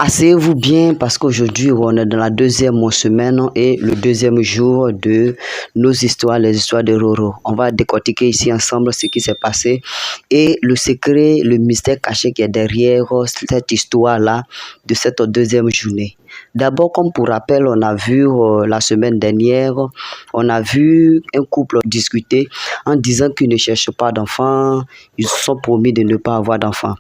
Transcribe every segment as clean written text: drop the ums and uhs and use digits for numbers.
Asseyez-vous bien parce qu'aujourd'hui, on est dans la deuxième semaine et le deuxième jour de nos histoires, les histoires de Roro. On va décortiquer ici ensemble ce qui s'est passé et le secret, le mystère caché qui est derrière cette histoire-là de cette deuxième journée. D'abord, comme pour rappel, on a vu la semaine dernière, on a vu un couple discuter en disant qu'ils ne cherchent pas d'enfants, ils se sont promis de ne pas avoir d'enfants.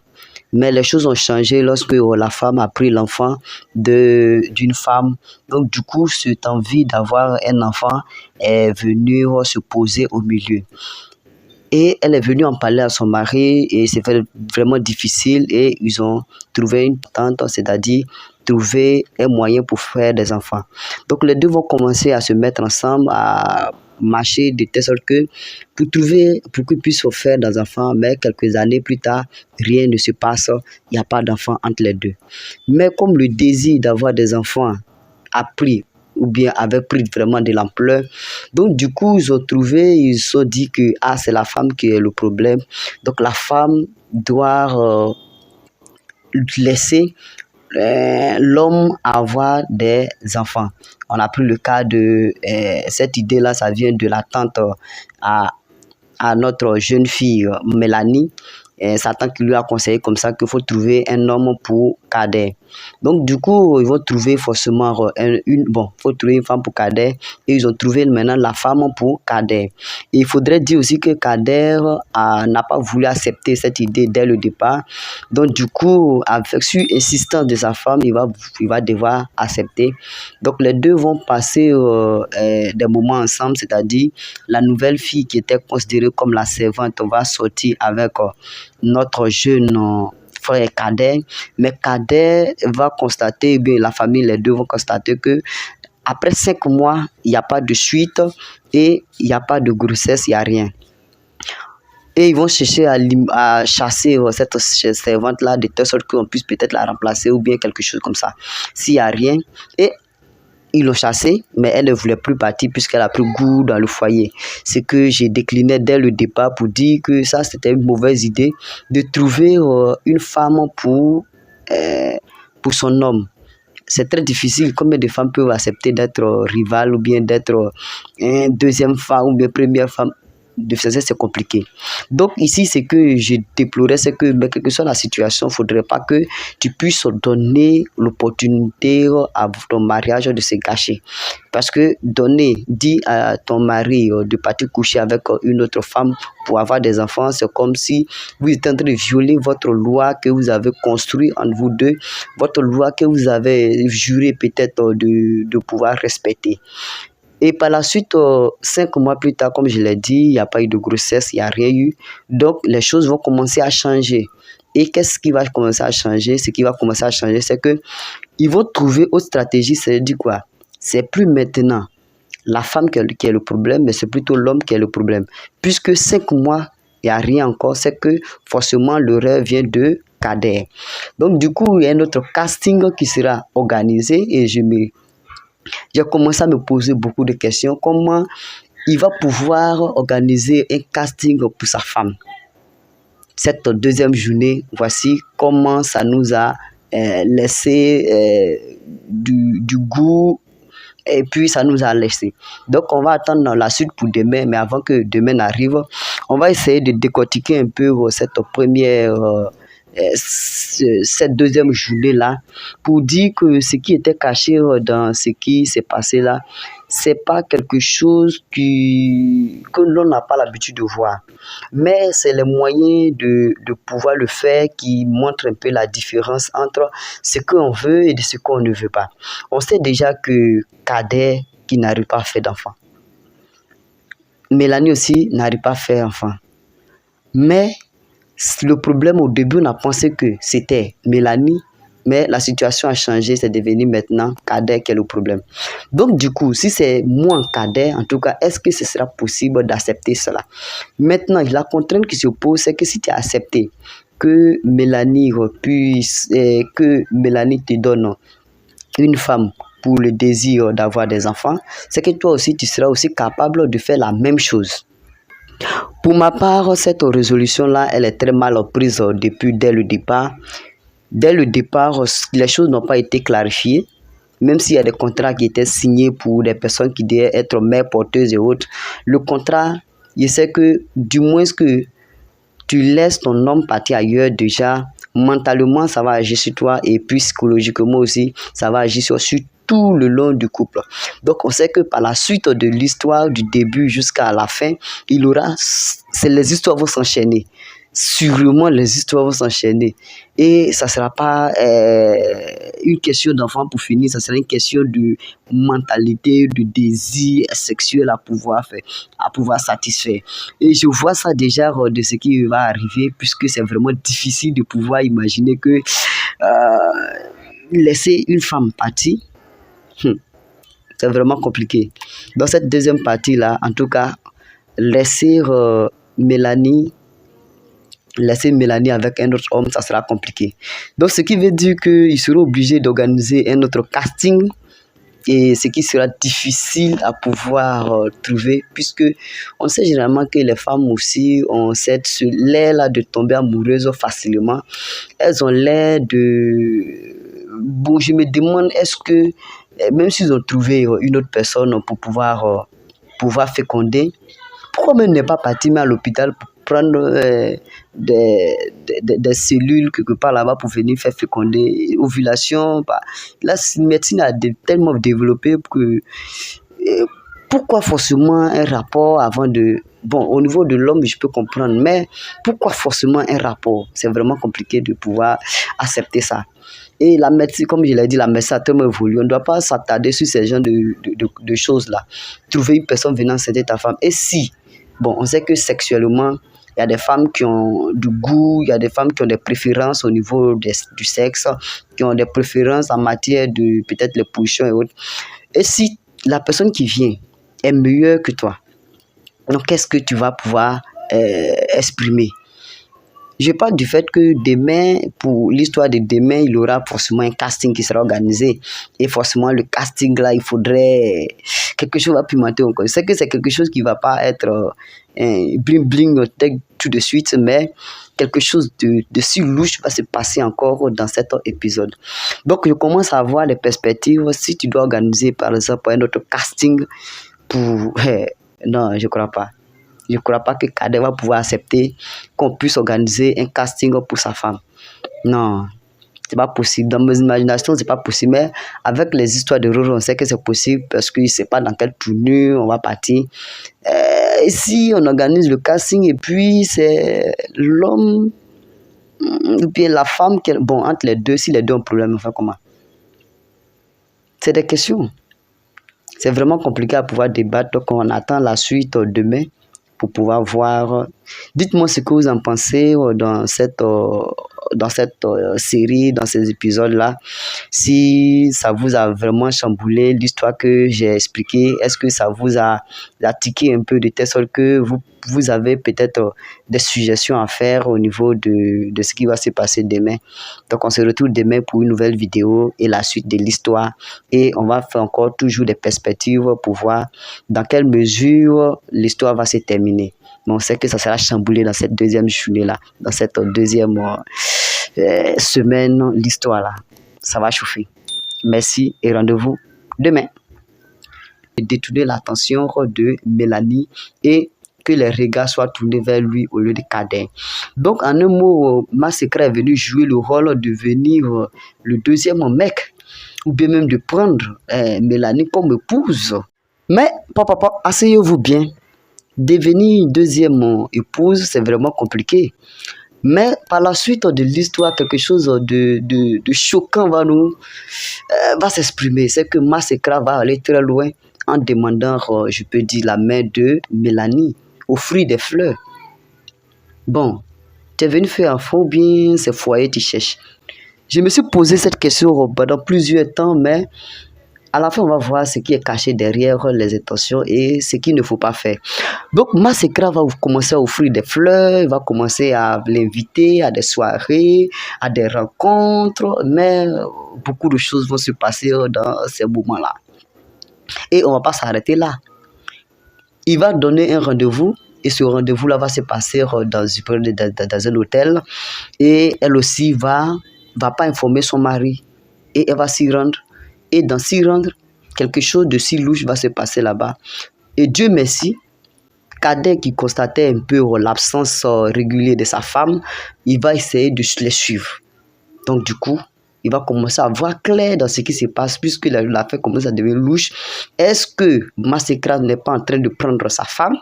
Mais les choses ont changé lorsque la femme a pris l'enfant d'une femme. Donc, du coup, cette envie d'avoir un enfant est venue se poser au milieu. Et elle est venue en parler à son mari et c'est vraiment difficile et ils ont trouvé une tente, c'est-à-dire trouver un moyen pour faire des enfants. Donc les deux vont commencer à se mettre ensemble, à marcher de telle sorte que pour qu'ils puissent faire des enfants, mais quelques années plus tard, rien ne se passe, il n'y a pas d'enfant entre les deux. Mais comme le désir d'avoir des enfants a pris ou bien avait pris vraiment de l'ampleur. Donc, du coup, ils se sont dit que c'est la femme qui est le problème. Donc, la femme doit laisser l'homme avoir des enfants. On a pris le cas de cette idée-là, ça vient de la tante à notre jeune fille Mélanie. Sa tante qui lui a conseillé comme ça qu'il faut trouver un homme pour Kader. Donc du coup, ils vont trouver forcément faut trouver une femme pour Kader et ils ont trouvé maintenant la femme pour Kader. Et il faudrait dire aussi que Kader n'a pas voulu accepter cette idée dès le départ. Donc du coup, sur insistance de sa femme, il va devoir accepter. Donc les deux vont passer des moments ensemble, c'est-à-dire la nouvelle fille qui était considérée comme la servante va sortir avec notre jeune frère Kader, mais Kader va constater, bien la famille, les deux vont constater que après 5 mois, il n'y a pas de suite et il n'y a pas de grossesse, il n'y a rien. Et ils vont chercher à chasser cette servante-là de telle sorte qu'on puisse peut-être la remplacer ou bien quelque chose comme ça. S'il n'y a rien, et ils l'ont chassée, mais elle ne voulait plus partir puisqu'elle a pris goût dans le foyer. Ce que j'ai décliné dès le départ pour dire que ça, c'était une mauvaise idée de trouver une femme pour son homme. C'est très difficile. Combien de femmes peuvent accepter d'être rivales ou bien d'être deuxième femme ou bien première femme? De faire ça, c'est compliqué. Donc ici, ce que je déplorais, c'est que quelle que soit la situation, il ne faudrait pas que tu puisses donner l'opportunité à ton mariage de se gâcher. Parce que dire à ton mari de partir coucher avec une autre femme pour avoir des enfants, c'est comme si vous êtes en train de violer votre loi que vous avez construite entre vous deux, votre loi que vous avez juré peut-être de pouvoir respecter. Et par la suite, 5 mois plus tard, comme je l'ai dit, il n'y a pas eu de grossesse, il n'y a rien eu. Donc, les choses vont commencer à changer. Et qu'est-ce qui va commencer à changer? Ce qui va commencer à changer, c'est qu'ils vont trouver autre stratégie. C'est-à-dire quoi? C'est plus maintenant la femme qui est le problème, mais c'est plutôt l'homme qui est le problème. Puisque 5 mois, il n'y a rien encore, c'est que forcément le rêve vient de Kader. Donc, du coup, il y a un autre casting qui sera organisé et j'ai commencé à me poser beaucoup de questions. Comment il va pouvoir organiser un casting pour sa femme? Cette deuxième journée, voici comment ça nous a laissé du goût et puis ça nous a laissé. Donc on va attendre la suite pour demain, mais avant que demain n'arrive, on va essayer de décortiquer un peu cette deuxième journée-là pour dire que ce qui était caché dans ce qui s'est passé là, c'est pas quelque chose que l'on n'a pas l'habitude de voir. Mais c'est les moyens de pouvoir le faire qui montrent un peu la différence entre ce qu'on veut et de ce qu'on ne veut pas. On sait déjà que Kader qui n'arrive pas à faire d'enfant. Mélanie aussi n'arrive pas à faire enfant. Mais le problème au début, on a pensé que c'était Mélanie, mais la situation a changé, c'est devenu maintenant Kader qui est le problème. Donc du coup, si c'est moins Kader, en tout cas, est-ce que ce sera possible d'accepter cela? Maintenant, la contrainte qui se pose, c'est que si tu as accepté que Mélanie te donne une femme pour le désir d'avoir des enfants, c'est que toi aussi, tu seras aussi capable de faire la même chose. Pour ma part, cette résolution-là, elle est très mal prise dès le départ. dès le départ, les choses n'ont pas été clarifiées. Même s'il y a des contrats qui étaient signés pour des personnes qui devaient être mères porteuses et autres, le contrat, je sais que du moins que tu laisses ton homme partir ailleurs déjà, mentalement, ça va agir sur toi et puis psychologiquement aussi, ça va agir sur tout le long du couple. Donc, on sait que par la suite de l'histoire, du début jusqu'à la fin, les histoires vont s'enchaîner. Sûrement, les histoires vont s'enchaîner. Et ça ne sera pas une question d'enfant pour finir, ça sera une question de mentalité, de désir sexuel à pouvoir faire, à pouvoir satisfaire. Et je vois ça déjà de ce qui va arriver, puisque c'est vraiment difficile de pouvoir imaginer que laisser une femme partir, c'est vraiment compliqué. Dans cette deuxième partie-là, en tout cas, laisser Mélanie avec un autre homme, ça sera compliqué. Donc, ce qui veut dire qu'il sera obligé d'organiser un autre casting et ce qui sera difficile à pouvoir trouver, puisque on sait généralement que les femmes aussi ont l'air de tomber amoureuses facilement. Elles ont l'air de... Bon, je me demande, est-ce que, même s'ils ont trouvé une autre personne pour pouvoir féconder, pourquoi même ne pas partir à l'hôpital pour prendre des cellules quelque part là-bas pour venir faire féconder, ovulation. La médecine a tellement développé que pourquoi forcément un rapport avant de... Bon, au niveau de l'homme, je peux comprendre, mais pourquoi forcément un rapport? C'est vraiment compliqué de pouvoir accepter ça. Et la médecine, comme je l'ai dit, la médecine a tellement évolué. On ne doit pas s'attarder sur ces genres de choses-là. Trouver une personne venant s'aider ta femme. Et si, bon, on sait que sexuellement, il y a des femmes qui ont du goût, il y a des femmes qui ont des préférences au niveau du sexe, qui ont des préférences en matière de peut-être les positions et autres. Et si la personne qui vient est meilleure que toi, donc qu'est-ce que tu vas pouvoir exprimer? Je parle du fait que demain, pour l'histoire de demain, il y aura forcément un casting qui sera organisé. Et forcément, le casting là, il faudrait quelque chose à pimenter encore. Je sais que c'est quelque chose qui ne va pas être bling bling tout de suite, mais quelque chose de si louche va se passer encore dans cet épisode. Donc, je commence à avoir les perspectives. Si tu dois organiser, par exemple, un autre casting pour... non, je ne crois pas. Je ne crois pas que Kader va pouvoir accepter qu'on puisse organiser un casting pour sa femme. Non, c'est pas possible. Dans mes imaginations, c'est pas possible. Mais avec les histoires de Roro, on sait que c'est possible parce qu'il ne sait pas dans quelle tournure on va partir. Et si on organise le casting et puis c'est l'homme ou bien la femme, bon, entre les deux, si les deux ont un problème, on fait comment? C'est des questions. C'est vraiment compliqué à pouvoir débattre. Donc, on attend la suite demain pour pouvoir voir. Dites-moi ce que vous en pensez dans cette série, dans ces épisodes-là. Si ça vous a vraiment chamboulé l'histoire que j'ai expliquée, est-ce que ça vous a tiqué un peu de telle sorte que vous avez peut-être des suggestions à faire au niveau de ce qui va se passer demain. Donc, on se retrouve demain pour une nouvelle vidéo et la suite de l'histoire. Et on va faire encore toujours des perspectives pour voir dans quelle mesure l'histoire va se terminer. Mais on sait que ça sera chamboulé dans cette deuxième journée-là, dans cette deuxième semaine, l'histoire-là. Ça va chauffer. Merci et rendez-vous demain. Détourner l'attention de Mélanie et que les regards soient tournés vers lui au lieu de Kader. Donc, en un mot, Massekra est venu jouer le rôle de devenir le deuxième mec, ou bien même de prendre Mélanie comme épouse. Mais, papa, asseyez-vous bien. Devenir deuxième épouse, c'est vraiment compliqué. Mais par la suite de l'histoire, quelque chose de choquant va s'exprimer. C'est que Massekra va aller très loin en demandant, je peux dire, la main de Mélanie, offrir des fleurs. Bon, tu es venu faire un faux bien, c'est foyer tu cherches. Je me suis posé cette question pendant plusieurs temps, mais à la fin, on va voir ce qui est caché derrière les intentions et ce qu'il ne faut pas faire. Donc, Massekra va commencer à offrir des fleurs, il va commencer à l'inviter à des soirées, à des rencontres, mais beaucoup de choses vont se passer dans ces moments-là. Et on ne va pas s'arrêter là. Il va donner un rendez-vous et ce rendez-vous-là va se passer dans un hôtel et elle aussi va va pas informer son mari et elle va s'y rendre. Et dans s'y rendre, quelque chose de si louche va se passer là-bas. Et Dieu merci, Cadet qui constatait un peu l'absence régulière de sa femme, il va essayer de les suivre. Donc du coup, il va commencer à voir clair dans ce qui se passe puisque l'affaire commence à devenir louche. Est-ce que Masekra n'est pas en train de prendre sa femme?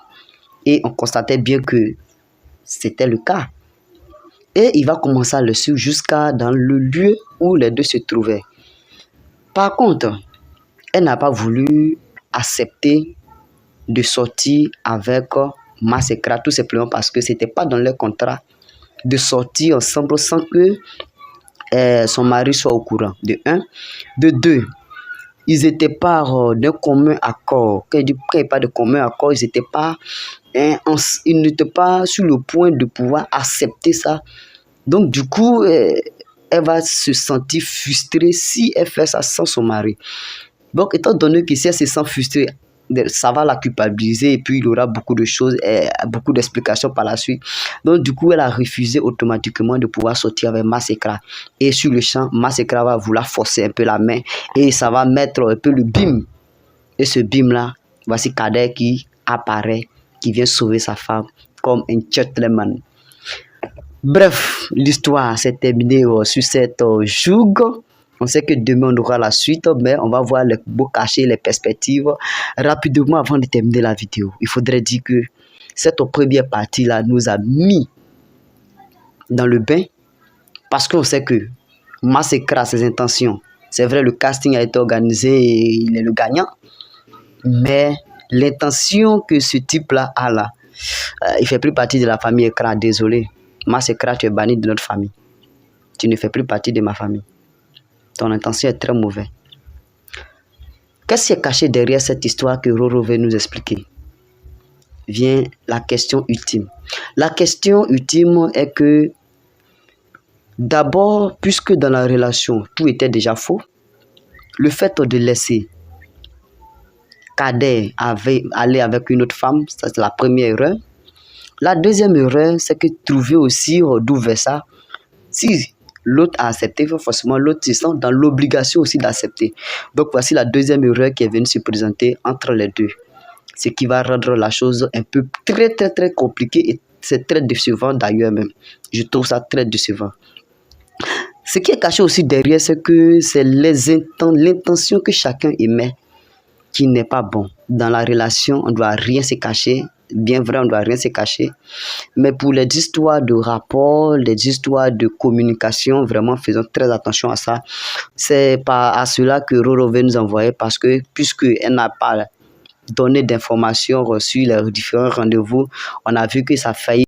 Et on constatait bien que c'était le cas. Et il va commencer à le suivre jusqu'à dans le lieu où les deux se trouvaient. Par contre, elle n'a pas voulu accepter de sortir avec Masekra tout simplement parce que ce n'était pas dans leur contrat de sortir ensemble sans que son mari soit au courant, de un. De deux, ils n'étaient pas d'un commun accord. Quand il n'y a pas de commun accord, ils n'étaient pas sur le point de pouvoir accepter ça. Donc du coup, elle va se sentir frustrée si elle fait ça sans son mari. Donc étant donné que si elle se sent frustrée, ça va la culpabiliser et puis il y aura beaucoup de choses, beaucoup d'explications par la suite. Donc du coup, elle a refusé automatiquement de pouvoir sortir avec Masekra. Et sur le champ, Masekra va vouloir forcer un peu la main et ça va mettre un peu le bim. Et ce bim-là, voici Cadet qui apparaît, qui vient sauver sa femme comme un gentleman. Bref, l'histoire s'est terminée sur cette joug. On sait que demain, on aura la suite, mais on va voir les beaux cachets, les perspectives. Rapidement, avant de terminer la vidéo, il faudrait dire que cette première partie-là nous a mis dans le bain parce qu'on sait que Masekra a ses intentions. C'est vrai, le casting a été organisé et il est le gagnant, mais l'intention que ce type-là a là, il ne fait plus partie de la famille Ekra, désolé. Masekra, tu es banni de notre famille. Tu ne fais plus partie de ma famille. Ton intention est très mauvaise. Qu'est-ce qui est caché derrière cette histoire que Roro veut nous expliquer? Vient la question ultime. La question ultime est que, d'abord, puisque dans la relation, tout était déjà faux, le fait de laisser Cadet aller avec une autre femme, ça c'est la première erreur. La deuxième erreur, c'est que trouver aussi d'où vers ça. Si l'autre a accepté, forcément l'autre se sent dans l'obligation aussi d'accepter. Donc voici la deuxième erreur qui est venue se présenter entre les deux. Ce qui va rendre la chose un peu très compliquée et c'est très décevant d'ailleurs même. Je trouve ça très décevant. Ce qui est caché aussi derrière, c'est que c'est l'intention que chacun émet qui n'est pas bon. Dans la relation, on ne doit rien se cacher. Bien vrai, on ne doit rien se cacher. Mais pour les histoires de rapport, les histoires de communication, vraiment faisons très attention à ça. C'est pas à cela que Roro veut nous envoyer parce que puisqu'elle n'a pas donné d'informations sur les différents rendez-vous, on a vu que ça a failli